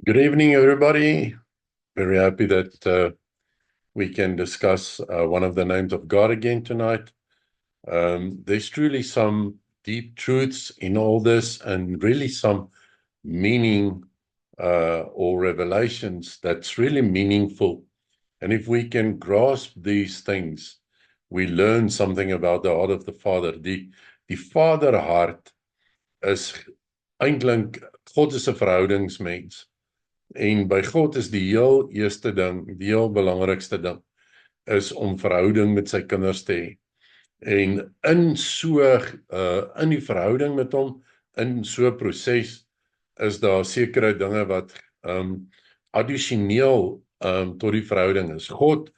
Good evening, everybody. Very happy that we can discuss one of the names of God again tonight. There's truly some deep truths in all this and really some meaning or revelations that's really meaningful. And if we can grasp these things, we learn something about the heart of the Father. Die Vaderhart is eintlik God is 'n verhoudingsmens. En by God is die heel eerste ding, die heel belangrikste ding, is om verhouding met sy kinders te hê. En in die verhouding met hom, in so 'n proses, is daar sekere dinge wat addisioneel tot die verhouding is. God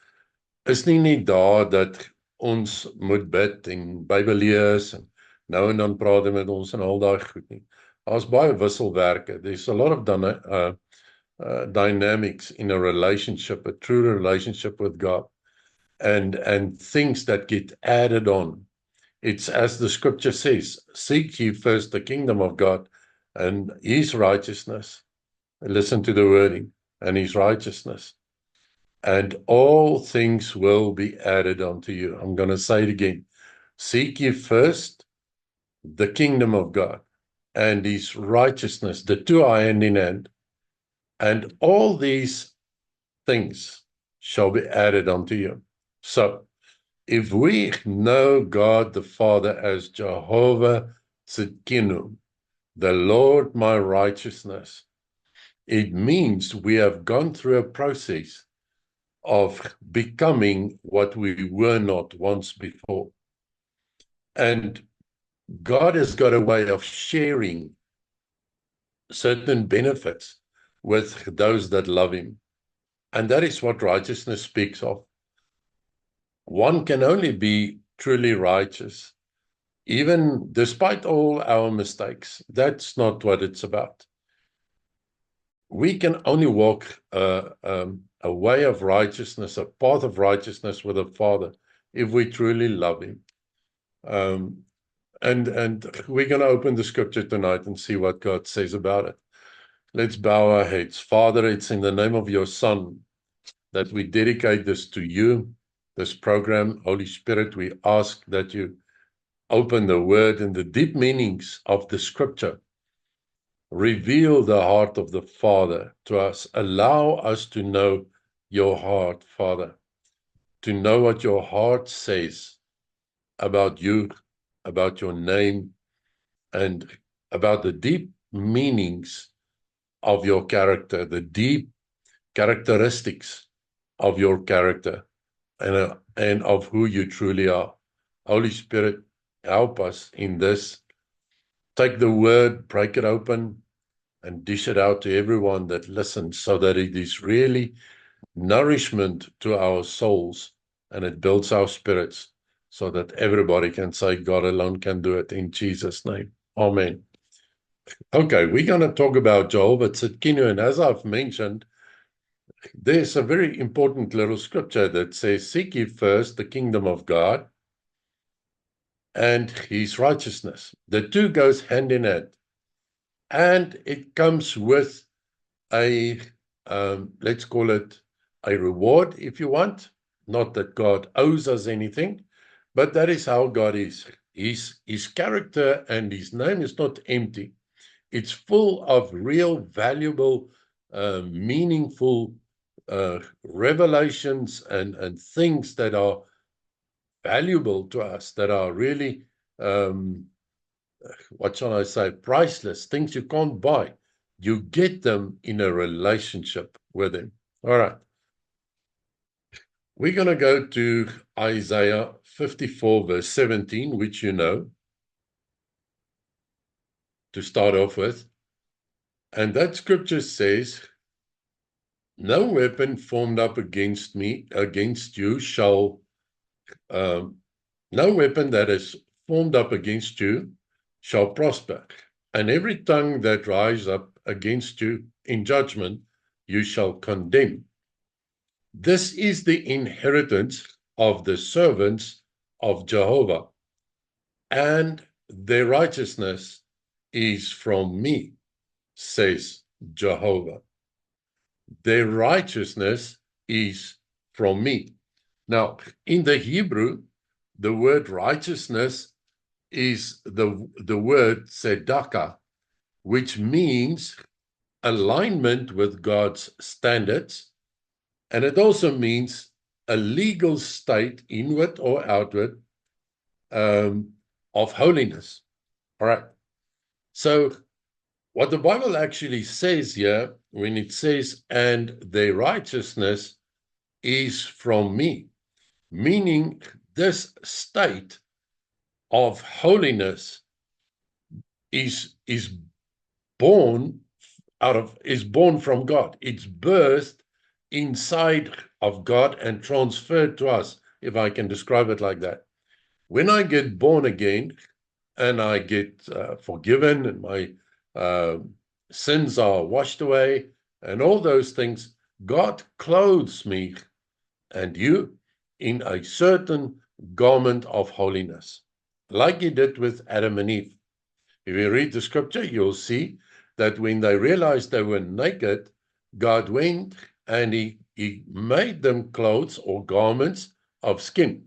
is nie net daar dat ons moet bid en Bybel lees en nou en dan praat hy met ons en al daai goed nie. Daar's baie wisselwerke. There's a lot of dynamics in a relationship, a true relationship with God, and things that get added on. It's as the scripture says, seek ye first the kingdom of God and his righteousness. Listen to the wording, and his righteousness. And all things will be added unto you. I'm going to say it again. Seek ye first the kingdom of God and his righteousness. The two are hand in hand. And all these things shall be added unto you. So, if we know God the Father as Jehovah Tzidkenu, the Lord my righteousness, it means we have gone through a process of becoming what we were not once before. And God has got a way of sharing certain benefits with those that love him. And that is what righteousness speaks of. One can only be truly righteous, even despite all our mistakes. That's not what it's about. We can only walk a way of righteousness, a path of righteousness with the Father, if we truly love him. And we're going to open the scripture tonight and see what God says about it. Let's bow our heads. Father, it's in the name of your Son that we dedicate this to you, this program. Holy Spirit, we ask that you open the word and the deep meanings of the scripture. Reveal the heart of the Father to us. Allow us to know your heart, Father, to know what your heart says about you, about your name, and about the deep meanings of your character, the deep characteristics of your character, and of who you truly are. Holy Spirit, help us in this. Take the word, break it open, and dish it out to everyone that listens so that it is really nourishment to our souls and it builds our spirits so that everybody can say God alone can do it in Jesus' name. Amen. Okay, we're going to talk about Jehovah Tzidkenu, and as I've mentioned, there's a very important little scripture that says, seek ye first the kingdom of God and his righteousness. The two goes hand in hand. And it comes with a, let's call it a reward, if you want. Not that God owes us anything, but that is how God is. His character and his name is not empty. It's full of real, valuable, meaningful revelations and things that are valuable to us, that are really, what shall I say, priceless, things you can't buy. You get them in a relationship with him. All right. We're going to go to Isaiah 54, verse 17, which you know, to start off with. And that scripture says, no weapon formed up against you shall, no weapon that is formed up against you shall prosper. And every tongue that rise up against you in judgment, you shall condemn. This is the inheritance of the servants of Jehovah, and their righteousness is from me, says Jehovah. their righteousness is from me. Now, in the Hebrew, the word righteousness is the word tzedakah, which means alignment with God's standards, and it also means a legal state, inward or outward, of holiness. All right. So what the Bible actually says here, when it says, and their righteousness is from me, meaning this state of holiness is born from God. It's birthed inside of God and transferred to us, if I can describe it like that. When I get born again and I get forgiven and my sins are washed away and all those things, God clothes me and you in a certain garment of holiness, like he did with Adam and Eve. If you read the scripture, you'll see that when they realized they were naked, God went and he made them clothes or garments of skin.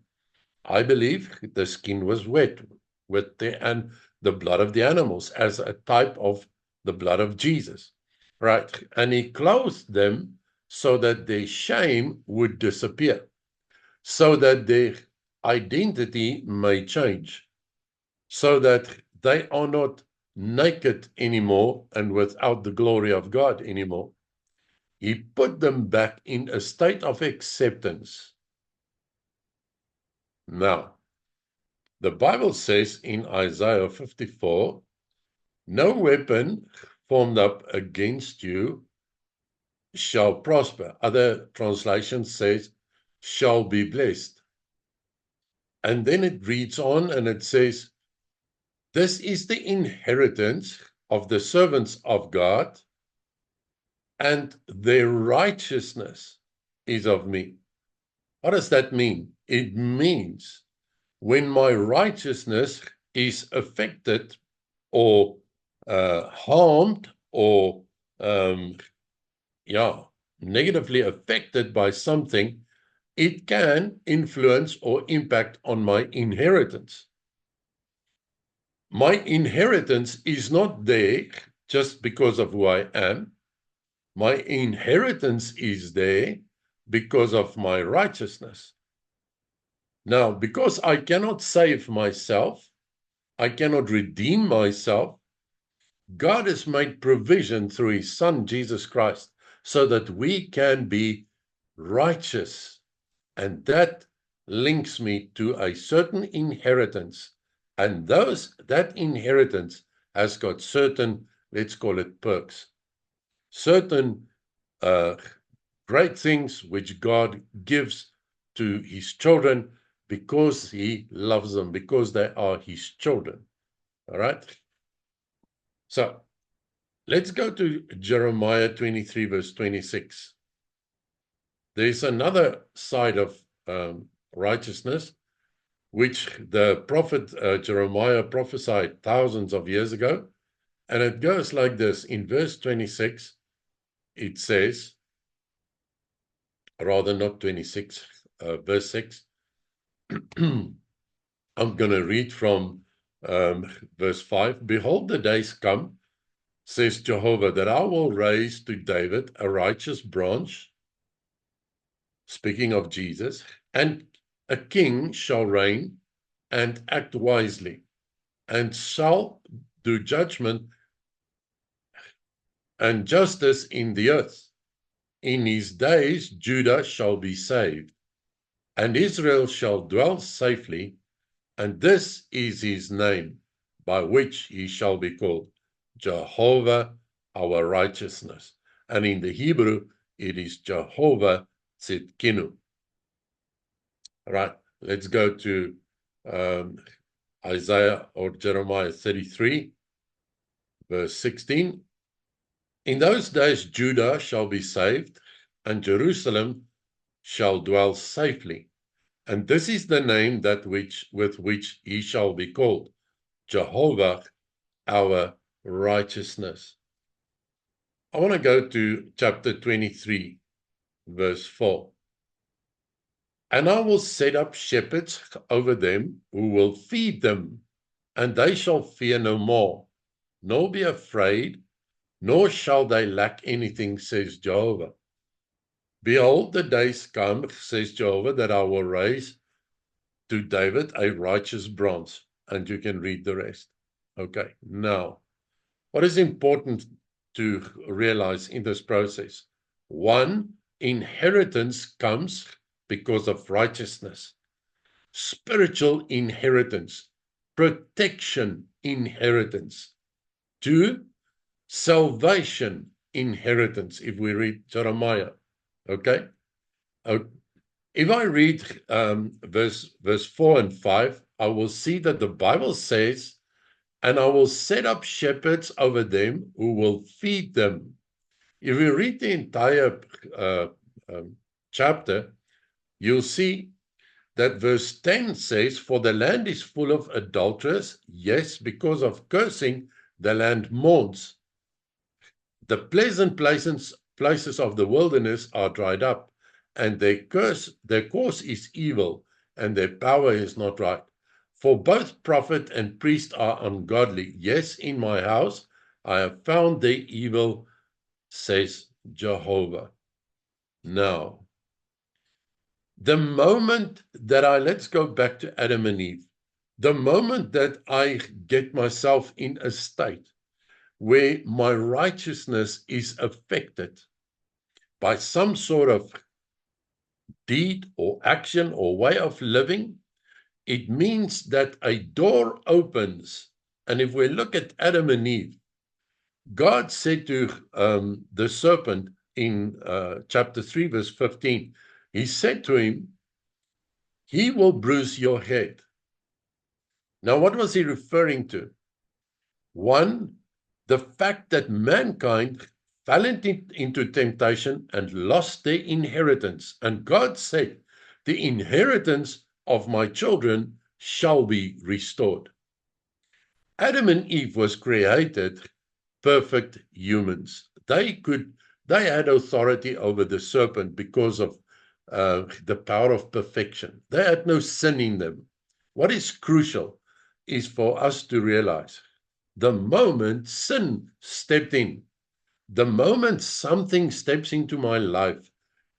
I believe the skin was wet with the blood of the animals as a type of the blood of Jesus, right? And he clothed them so that their shame would disappear, so that their identity may change, so that they are not naked anymore and without the glory of God anymore. He put them back in a state of acceptance. Now, the Bible says in Isaiah 54, no weapon formed up against you shall prosper. Other translations says, shall be blessed. And then it reads on and it says, this is the inheritance of the servants of God, and their righteousness is of me. What does that mean? It means when my righteousness is affected or harmed or negatively affected by something, it can influence or impact on my inheritance. My inheritance is not there just because of who I am. My inheritance is there because of my righteousness. Now, because I cannot save myself, I cannot redeem myself, God has made provision through his Son, Jesus Christ, so that we can be righteous. And that links me to a certain inheritance. And that inheritance has got certain, let's call it perks, certain great things which God gives to his children because he loves them, because they are his children. All right? So let's go to Jeremiah 23, verse 26. There's another side of righteousness, which the prophet Jeremiah prophesied thousands of years ago. And it goes like this. In verse 26, it says, rather not 26, verse 6. I'm going to read from verse 5. Behold, the days come, says Jehovah, that I will raise to David a righteous branch, speaking of Jesus, and a king shall reign and act wisely, and shall do judgment and justice in the earth. In his days Judah shall be saved, and Israel shall dwell safely, and this is his name, by which he shall be called Jehovah, our righteousness. And in the Hebrew, it is Jehovah Tzidkenu. All right, let's go to Isaiah or Jeremiah 33, verse 16. In those days Judah shall be saved, and Jerusalem shall dwell safely. And this is the name with which he shall be called, Jehovah, our righteousness. I want to go to chapter 23, verse 4. And I will set up shepherds over them who will feed them, and they shall fear no more, nor be afraid, nor shall they lack anything, says Jehovah. Behold, the days come, says Jehovah, that I will raise to David a righteous branch. And you can read the rest. Okay, now, what is important to realize in this process? One, inheritance comes because of righteousness. Spiritual inheritance, protection inheritance. Two, salvation inheritance, if we read Jeremiah. Okay? If I read verse 4 and 5, I will see that the Bible says, and I will set up shepherds over them who will feed them. If you read the entire chapter, you'll see that verse 10 says, for the land is full of adulterers. Yes, because of cursing, the land mourns. The pleasant places of the wilderness are dried up, and their course is evil, and their power is not right. For both prophet and priest are ungodly. Yes, in my house I have found their evil, says Jehovah. Now, the moment that let's go back to Adam and Eve, the moment that I get myself in a state where my righteousness is affected by some sort of deed or action or way of living, it means that a door opens. And if we look at Adam and Eve, God said to the serpent in chapter 3, verse 15, he said to him, he will bruise your head. Now, what was he referring to? One, the fact that mankind fell into temptation and lost their inheritance. And God said, the inheritance of my children shall be restored. Adam and Eve was created perfect humans. They had authority over the serpent because of the power of perfection. They had no sin in them. What is crucial is for us to realize the moment sin stepped in, the moment something steps into my life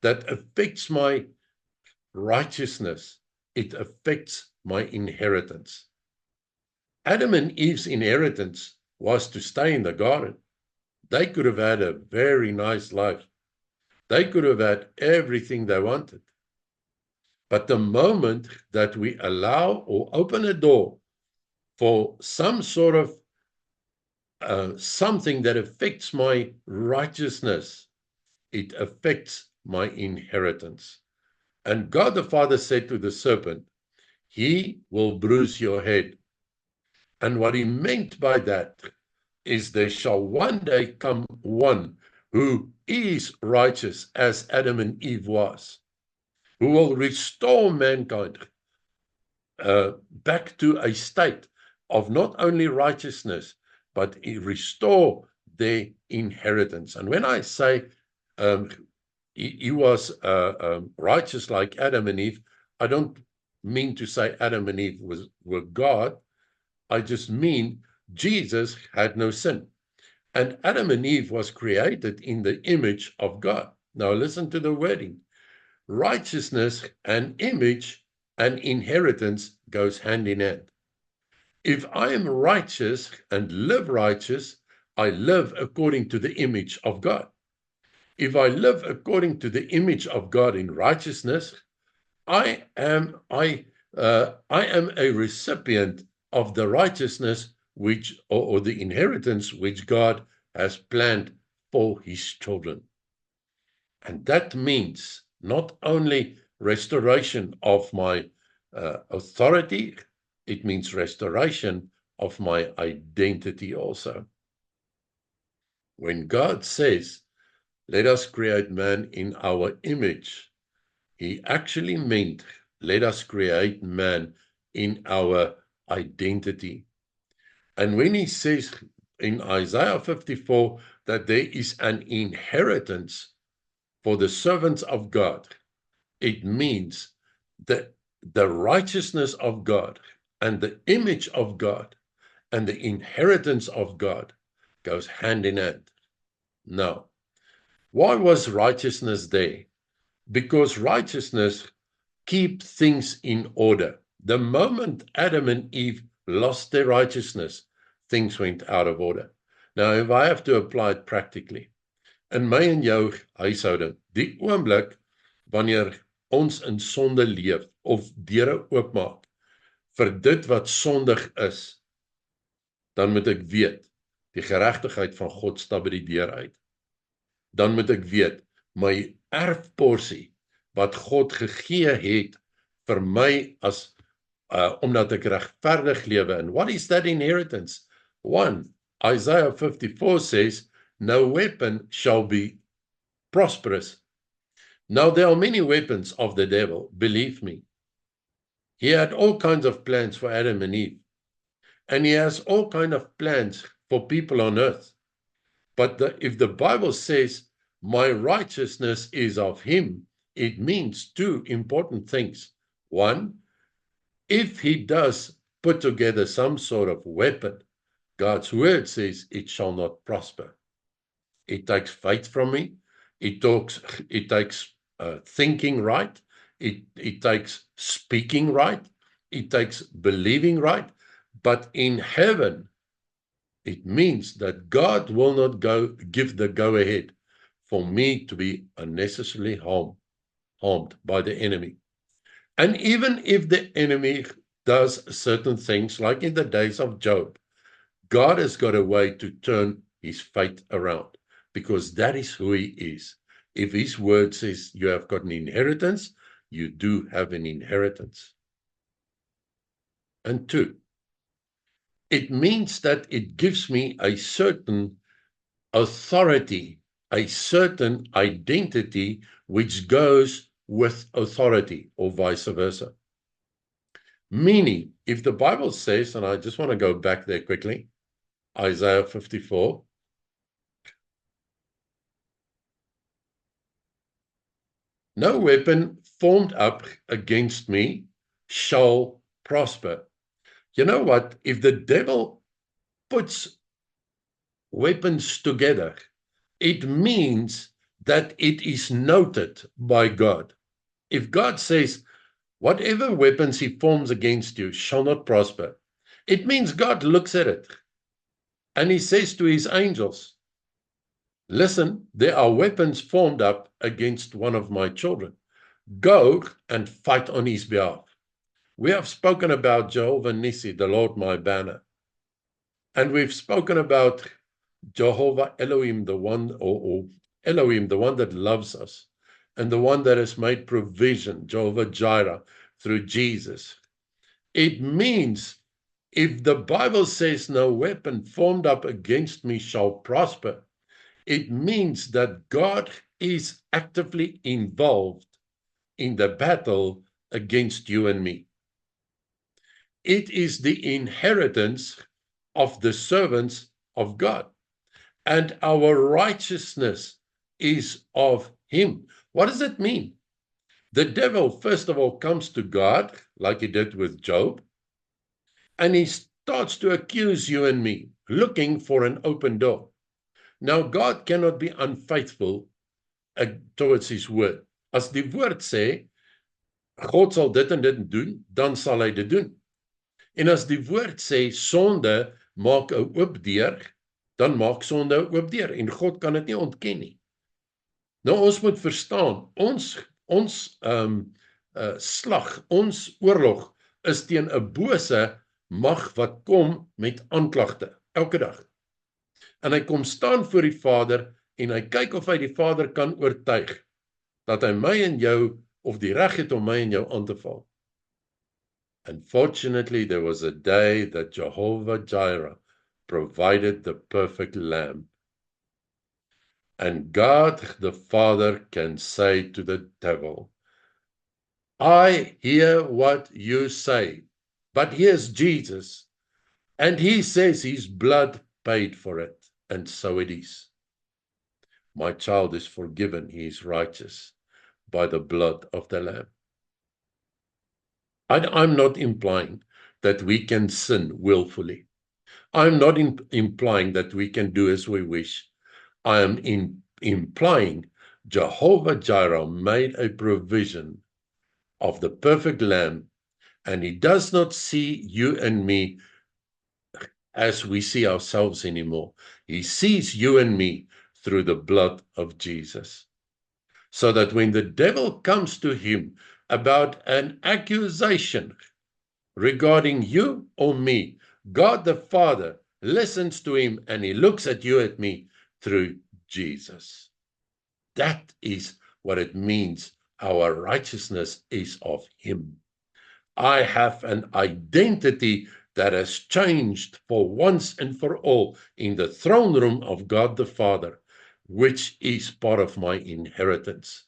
that affects my righteousness, it affects my inheritance. Adam and Eve's inheritance was to stay in the garden. They could have had a very nice life. They could have had everything they wanted. But the moment that we allow or open a door for some sort of something that affects my righteousness, it affects my inheritance. And God the Father said to the serpent, he will bruise your head. And what he meant by that is there shall one day come one who is righteous as Adam and Eve was, who will restore mankind back to a state of not only righteousness, but restore their inheritance. And when I say he was righteous like Adam and Eve, I don't mean to say Adam and Eve were God. I just mean Jesus had no sin. And Adam and Eve was created in the image of God. Now listen to the wording. Righteousness and image and inheritance goes hand in hand. If I am righteous and live righteous, I live according to the image of God. If I live according to the image of God in righteousness, I am a recipient of the righteousness or the inheritance which God has planned for his children. And that means not only restoration of my authority, it means restoration of my identity also. When God says, let us create man in our image, he actually meant, let us create man in our identity. And when he says, in Isaiah 54 that there is an inheritance for the servants of God, it means that the righteousness of God and the image of God and the inheritance of God goes hand in hand. Now, why was righteousness there? Because righteousness keeps things in order. The moment Adam and Eve lost their righteousness, things went out of order. Now, if I have to apply it practically, in my en jou huishouding, die oomblik wanneer ons in sonde leef of deure oopmaak vir dit wat sondig is, dan moet ek weet, die geregtigheid van God stap by die deur uit. Dan moet ek weet, my erfporsie wat God gegee het vir my as omdat ek regverdig lewe. And what is that inheritance? 1, Isaiah 54 says, no weapon shall be prosperous. Now, there are many weapons of the devil, believe me. He had all kinds of plans for Adam and Eve. And he has all kinds of plans for people on earth. But if the Bible says, my righteousness is of him, it means two important things. One, if he does put together some sort of weapon, God's word says it shall not prosper. It takes faith from me. It takes thinking right. It takes speaking right. It takes believing right. But in heaven, it means that God will not give the go-ahead for me to be unnecessarily harmed by the enemy. And even if the enemy does certain things, like in the days of Job, God has got a way to turn his fate around, because that is who he is. If his word says you have got an inheritance, you do have an inheritance. And 2, it means that it gives me a certain authority, a certain identity which goes with authority, or vice versa. Meaning, if the Bible says, and I just want to go back there quickly, Isaiah 54, no weapon formed up against me shall prosper. You know what? If the devil puts weapons together, it means that it is noted by God. If God says, whatever weapons he forms against you shall not prosper, it means God looks at it and he says to his angels, listen, there are weapons formed up against one of my children. Go and fight on his behalf. We have spoken about Jehovah Nissi, the Lord my banner. And we've spoken about Jehovah Elohim, the one, or Elohim, the one that loves us, and the one that has made provision, Jehovah Jireh, through Jesus. It means if the Bible says no weapon formed up against me shall prosper, it means that God is actively involved in the battle against you and me. It is the inheritance of the servants of God, and our righteousness is of him. What does it mean? The devil, first of all, comes to God, like he did with Job, and he starts to accuse you and me, looking for an open door. Now, God cannot be unfaithful towards his word. As die woord sê, God sal dit en dit doen, dan sal hy dit doen. En as die woord sê, sonde maak 'n oop deur, dan maak sonde 'n oop deur, en God kan dit nie ontken nie. Nou, ons moet verstaan, ons slag, ons oorlog, is teen 'n bose mag wat kom met aanklagte, elke dag. En hy kom staan voor die Vader, en hy kyk of hy die Vader kan oortuig, dat hy my en jou, of die reg het om my en jou aan te val. Unfortunately, there was a day that Jehovah Jireh provided the perfect lamb. And God the Father can say to the devil, I hear what you say, but here's Jesus, and he says his blood paid for it, and so it is. My child is forgiven, he is righteous by the blood of the Lamb. I'm not implying that we can sin willfully. I'm not implying that we can do as we wish. I am implying Jehovah Jireh made a provision of the perfect Lamb, and he does not see you and me as we see ourselves anymore. He sees you and me through the blood of Jesus. So that when the devil comes to him about an accusation regarding you or me, God the Father listens to him and he looks at you and me through Jesus. That is what it means. Our righteousness is of him. I have an identity that has changed for once and for all in the throne room of God the Father, which is part of my inheritance.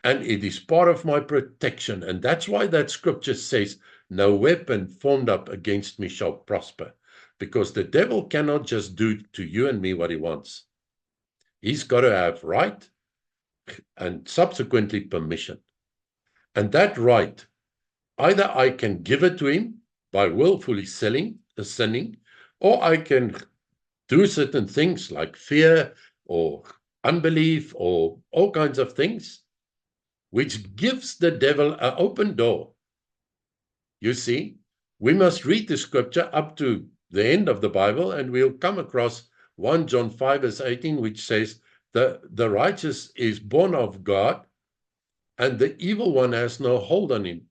And it is part of my protection. And that's why that scripture says, no weapon formed up against me shall prosper. Because the devil cannot just do to you and me what he wants. He's got to have right and subsequently permission. And that right, either I can give it to him by willfully sinning, or I can do certain things like fear or unbelief or all kinds of things, which gives the devil an open door. You see, we must read the scripture up to the end of the Bible, and we'll come across 1 John 5 verse 18, which says, the righteous is born of God, and the evil one has no hold on him.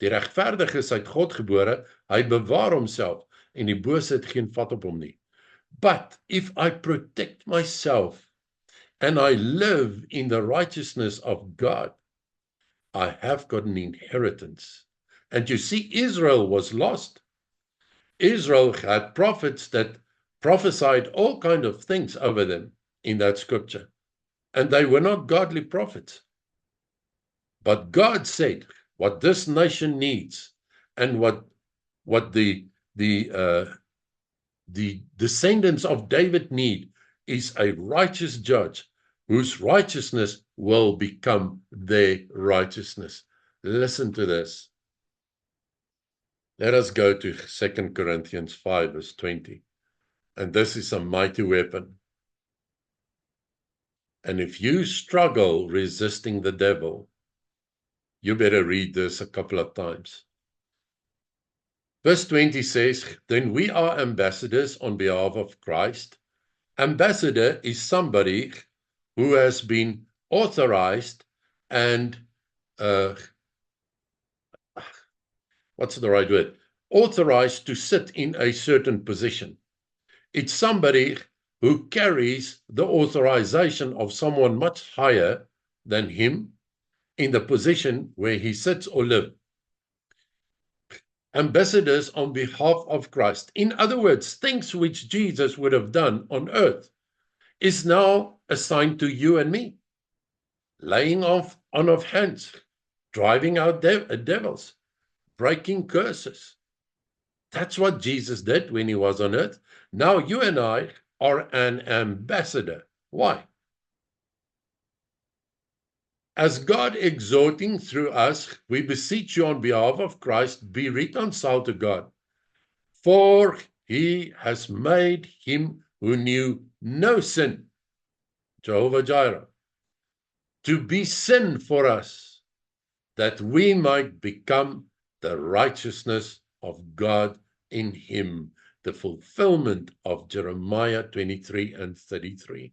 Die regverdige is uit God gebore, hy bewaar homself, en die bose het geen vat op hom nie. But if I protect myself, and I live in the righteousness of God, I have got an inheritance. And you see, Israel was lost. Israel had prophets that prophesied all kinds of things over them in that scripture. And they were not godly prophets. But God said, what this nation needs, and what the descendants of David need, is a righteous judge whose righteousness will become their righteousness. Listen to this. Let us go to 2 Corinthians 5 verse 20. And this is a mighty weapon. And if you struggle resisting the devil, you better read this a couple of times. Verse 20 says, then we are ambassadors on behalf of Christ. Ambassador is somebody who has been authorized and, what's the right word? Authorized to sit in a certain position. It's somebody who carries the authorization of someone much higher than him in the position where he sits or lives. Ambassadors on behalf of Christ. In other words, things which Jesus would have done on earth is now assigned to you and me. Laying on of hands, driving out devils, breaking curses. That's what Jesus did when he was on earth. Now you and I are an ambassador. Why? As God exhorting through us, we beseech you on behalf of Christ, be reconciled to God. For he has made him who knew no sin, Jehovah Jireh, to be sin for us, that we might become the righteousness of God in him, the fulfillment of Jeremiah 23 and 33.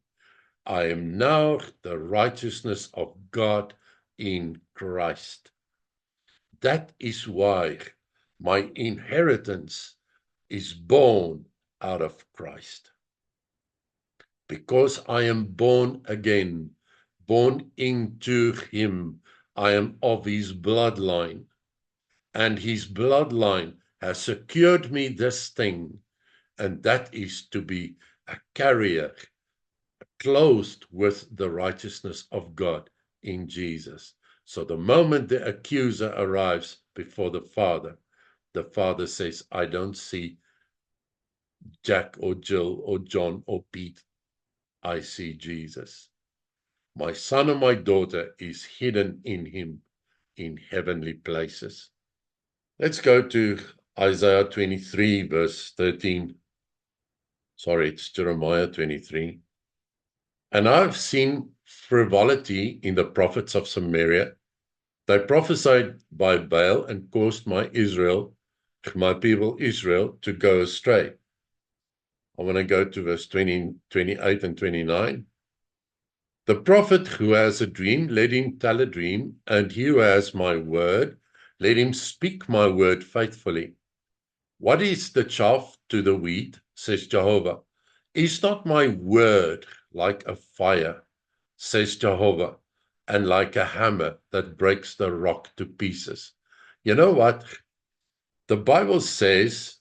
I am now the righteousness of God in Christ. That is why my inheritance is born out of Christ. Because I am born again, born into him, I am of his bloodline. And his bloodline has secured me this thing, and that is to be a carrier, clothed with the righteousness of God in Jesus. So the moment the accuser arrives before the Father says, I don't see Jack or Jill or John or Pete, I see Jesus. My son or my daughter is hidden in him in heavenly places. Let's go to Isaiah 23, verse 13. Sorry, it's Jeremiah 23. And I've seen frivolity in the prophets of Samaria. They prophesied by Baal and caused my people Israel, to go astray. I want to go to verse 20, 28 and 29. The prophet who has a dream, let him tell a dream, and he who has my word, let him speak my word faithfully. What is the chaff to the wheat, says Jehovah? Is not my word like a fire, says Jehovah, and like a hammer that breaks the rock to pieces? You know what? The Bible says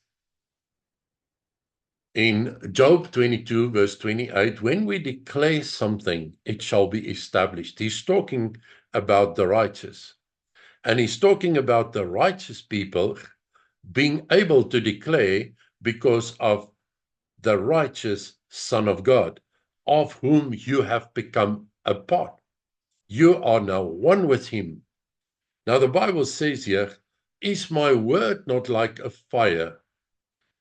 in Job 22, verse 28, when we declare something, it shall be established. He's talking about the righteous. And he's talking about the righteous people being able to declare because of the righteous Son of God, of whom you have become a part. You are now one with him. Now the Bible says here, is my word not like a fire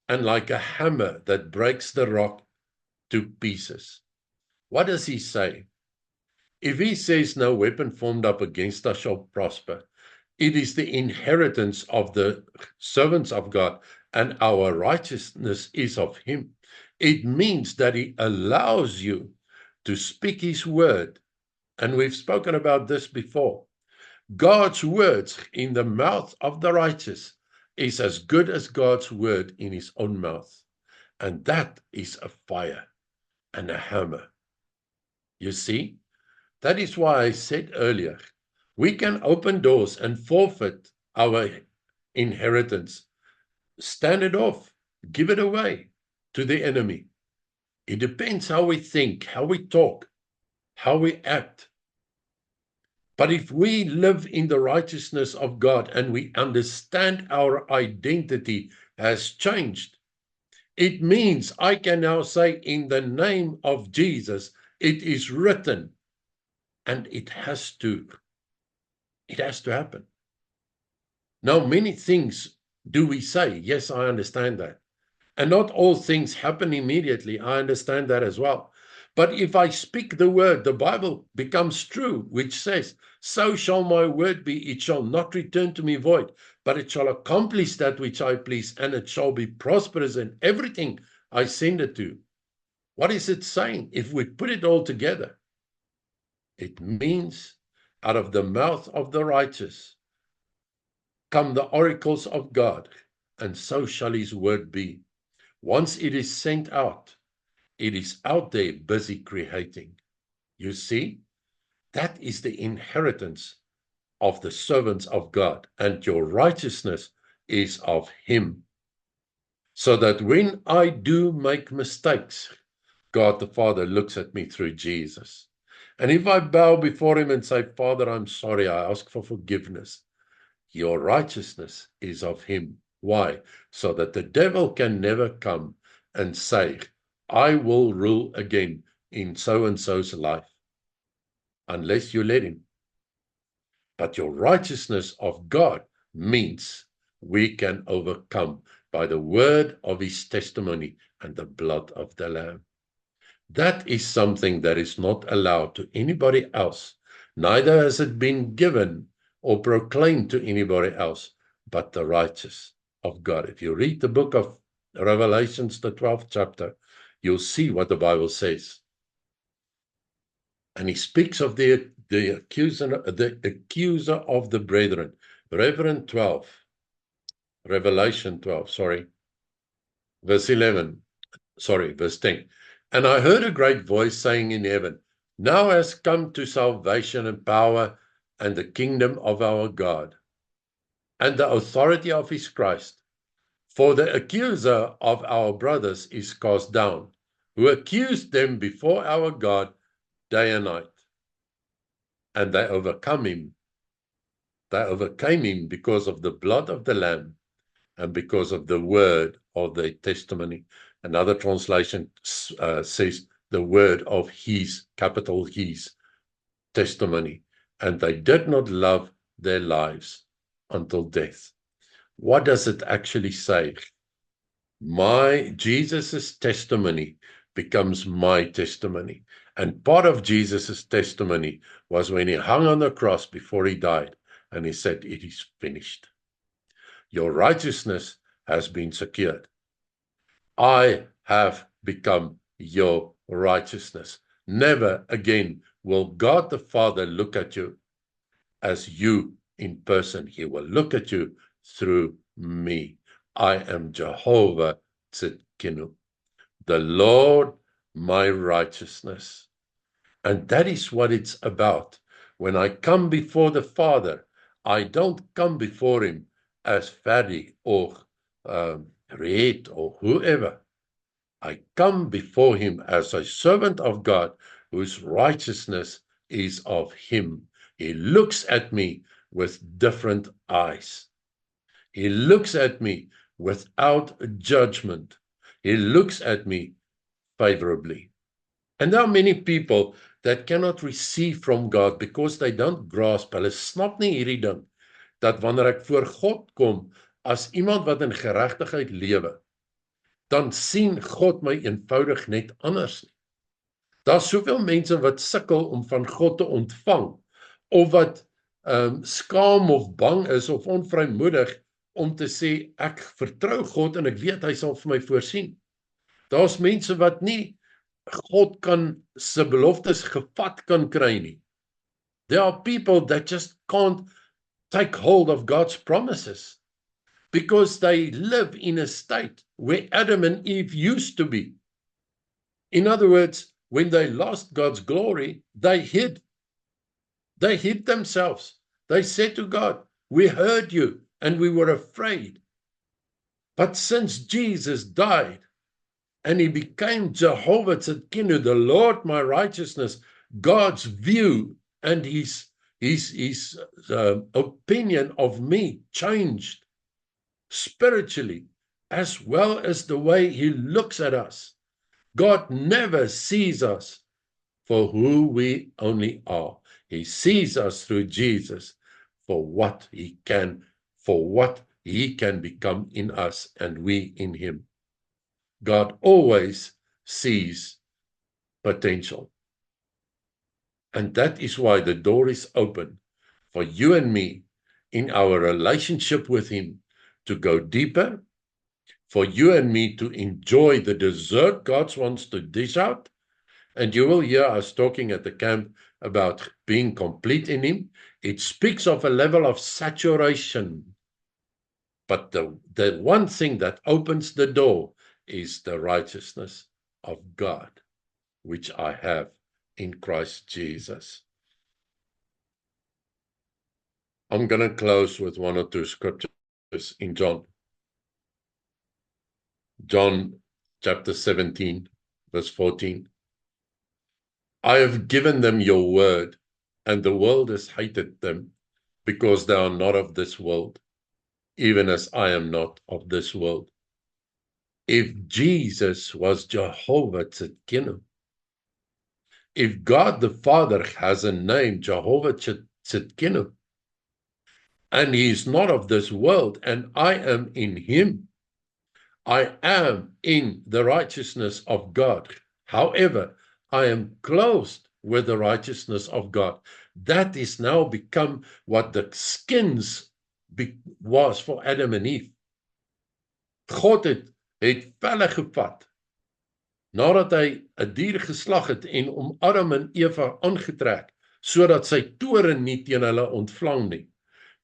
and like a hammer that breaks the rock to pieces? What does he say? If he says no weapon formed up against us shall prosper, it is the inheritance of the servants of God, and our righteousness is of him. It means that he allows you to speak his word. And we've spoken about this before. God's words in the mouth of the righteous is as good as God's word in his own mouth. And that is a fire and a hammer. You see, that is why I said earlier, we can open doors and forfeit our inheritance, stand it off, give it away to the enemy. It depends how we think, how we talk, how we act. But if we live in the righteousness of God and we understand our identity has changed, it means I can now say, in the name of Jesus, it is written, and it has to happen. Now, many things do we say. Yes, I understand that. And not all things happen immediately. I understand that as well. But if I speak the word, the Bible becomes true, which says, so shall my word be, it shall not return to me void, but it shall accomplish that which I please, and it shall be prosperous in everything I send it to. What is it saying? If we put it all together, it means out of the mouth of the righteous come the oracles of God, and so shall his word be. Once it is sent out, it is out there busy creating. You see, that is the inheritance of the servants of God, and your righteousness is of him. So that when I do make mistakes, God the Father looks at me through Jesus. And if I bow before him and say, Father, I'm sorry, I ask for forgiveness, your righteousness is of him. Why? So that the devil can never come and say, I will rule again in so-and-so's life, unless you let him. But your righteousness of God means we can overcome by the word of his testimony and the blood of the Lamb. That is something that is not allowed to anybody else. Neither has it been given or proclaimed to anybody else but the righteous of God. If you read the book of Revelations, the 12th chapter, you'll see what the Bible says. And he speaks of the accuser of the brethren. Revelation 12, verse 11, verse 10. And I heard a great voice saying in heaven, now has come to salvation and power and the kingdom of our God and the authority of his Christ. For the accuser of our brothers is cast down, who accused them before our God day and night. And they overcame him. They overcame him because of the blood of the Lamb and because of the word of their testimony. Another translation says the word of his, capital his, testimony. And they did not love their lives until death. What does it actually say? Jesus's testimony becomes my testimony. And part of Jesus's testimony was when he hung on the cross before he died, and he said, "It is finished. Your righteousness has been secured. I have become your righteousness. Never again will God the Father look at you as you in person. He will look at you through me. I am Jehovah Tzidkenu, the Lord my righteousness." And that is what it's about. When I come before the Father, I don't come before him as Fadi or Reed or whoever. I come before him as a servant of God whose righteousness is of him. He looks at me with different eyes. He looks at me without judgment. He looks at me favorably. And there are many people that cannot receive from God because they don't grasp. Hulle snap nie hierdie ding dat wanneer ek voor God kom as iemand wat in geregtigheid lewe, dan sien God my eenvoudig net anders. Daar's soveel mense wat sukkel om van God te ontvang, of wat skaam of bang is of onvrymoedig om te sê ek vertrou God en ek weet hy sal vir my voorsien. Daar's mense wat nie God se beloftes gevat kan kry nie. There are people that just can't take hold of God's promises because they live in a state where Adam and Eve used to be. In other words, when they lost God's glory, they hid. They hid themselves. They said to God, "We heard you and we were afraid." But since Jesus died and he became Jehovah Tzidkenu, the Lord my righteousness, God's view and his opinion of me changed spiritually, as well as the way he looks at us. God never sees us for who we only are. He sees us through Jesus for what he can become in us and we in him. God always sees potential. And that is why the door is open for you and me in our relationship with him to go deeper, for you and me to enjoy the dessert God wants to dish out. And you will hear us talking at the camp about being complete in him. It speaks of a level of saturation. But the one thing that opens the door is the righteousness of God, which I have in Christ Jesus. I'm going to close with one or two scriptures in John. John chapter 17, verse 14. I have given them your word, and the world has hated them, because they are not of this world, even as I am not of this world. If Jesus was Jehovah Tzidkenu, if God the Father has a name, Jehovah Tzidkenu, and he is not of this world, and I am in him, I am in the righteousness of God. However, I am clothed with the righteousness of God. That is now become what the skins was for Adam and Eve. God het velle gevat, nadat hy 'n dier geslag het en om Adam en Eva aangetrek, sodat sy toorn nie teen hulle ontvlam nie.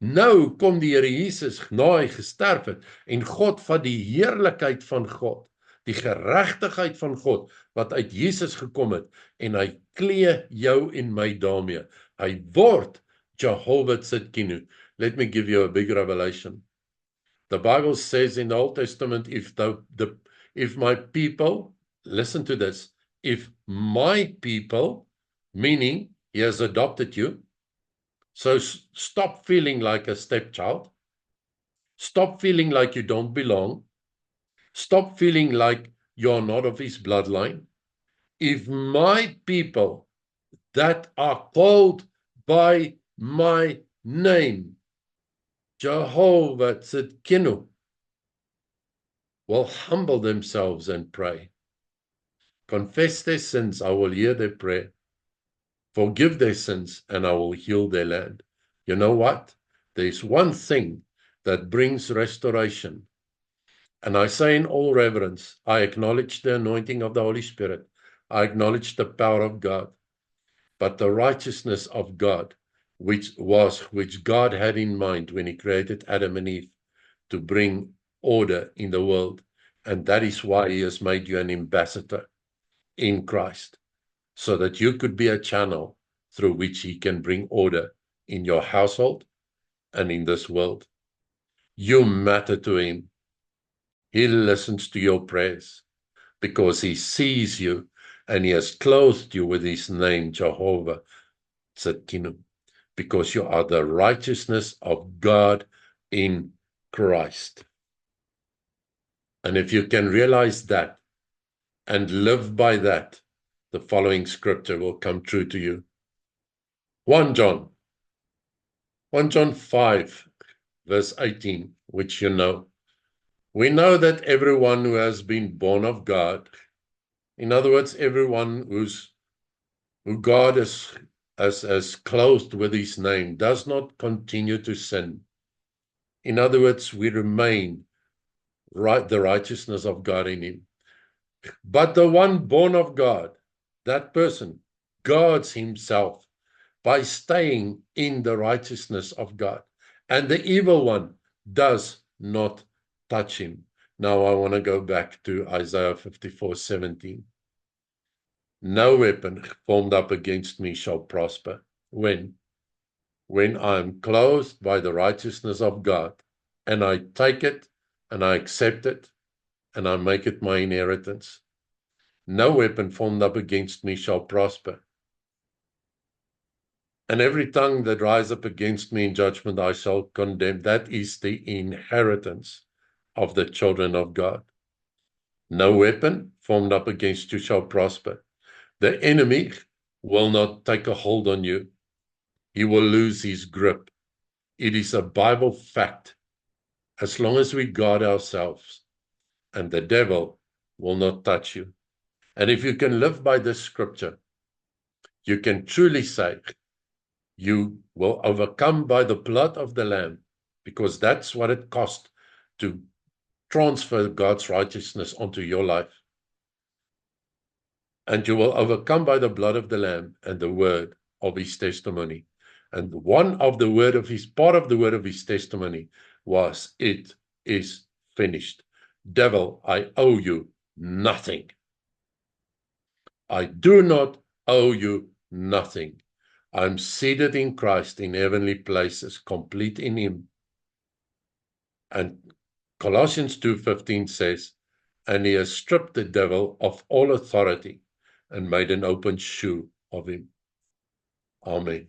Nou kom die Here Jesus na hy gesterf het, en God vat die heerlikheid van God, die geregtigheid van God, wat uit Jesus gekom het, en hy klee jou en my daarmee. Hy word Jehovah Tzidkenu. Let me give you a big revelation. The Bible says in the Old Testament, if my people, listen to this, if my people, meaning he has adopted you, so stop feeling like a stepchild, stop feeling like you don't belong, stop feeling like you are not of his bloodline. If my people that are called by my name, Jehovah Tzidkenu, will humble themselves and pray, confess their sins, I will hear their prayer, forgive their sins, and I will heal their land. You know what? There's one thing that brings restoration. And I say in all reverence, I acknowledge the anointing of the Holy Spirit. I acknowledge the power of God. But the righteousness of God, which God had in mind when he created Adam and Eve to bring order in the world. And that is why he has made you an ambassador in Christ, so that you could be a channel through which he can bring order in your household and in this world. You matter to him. He listens to your prayers because he sees you and he has clothed you with his name, Jehovah Tzidkenu, because you are the righteousness of God in Christ. And if you can realize that and live by that, the following scripture will come true to you. 1 John 5, verse 18, which you know. We know that everyone who has been born of God, in other words, everyone who God has clothed with his name, does not continue to sin. In other words, we remain the righteousness of God in him. But the one born of God, that person, guards himself by staying in the righteousness of God. And the evil one does not touch him. Now I want to go back to Isaiah 54:17. No weapon formed up against me shall prosper. When I am clothed by the righteousness of God, and I take it, and I accept it, and I make it my inheritance. No weapon formed up against me shall prosper. And every tongue that rise up against me in judgment I shall condemn. That is the inheritance of the children of God. No weapon formed up against you shall prosper. The enemy will not take a hold on you. He will lose his grip. It is a Bible fact. As long as we guard ourselves, and the devil will not touch you. And if you can live by this scripture, you can truly say, you will overcome by the blood of the Lamb, because that's what it cost to transfer God's righteousness onto your life. And you will overcome by the blood of the Lamb and the word of his testimony. And part of the word of his testimony was, it is finished. Devil, I owe you nothing. I do not owe you nothing. I'm seated in Christ in heavenly places, complete in him. And Colossians 2:15 says, and he has stripped the devil of all authority and made an open shoe of him. Amen.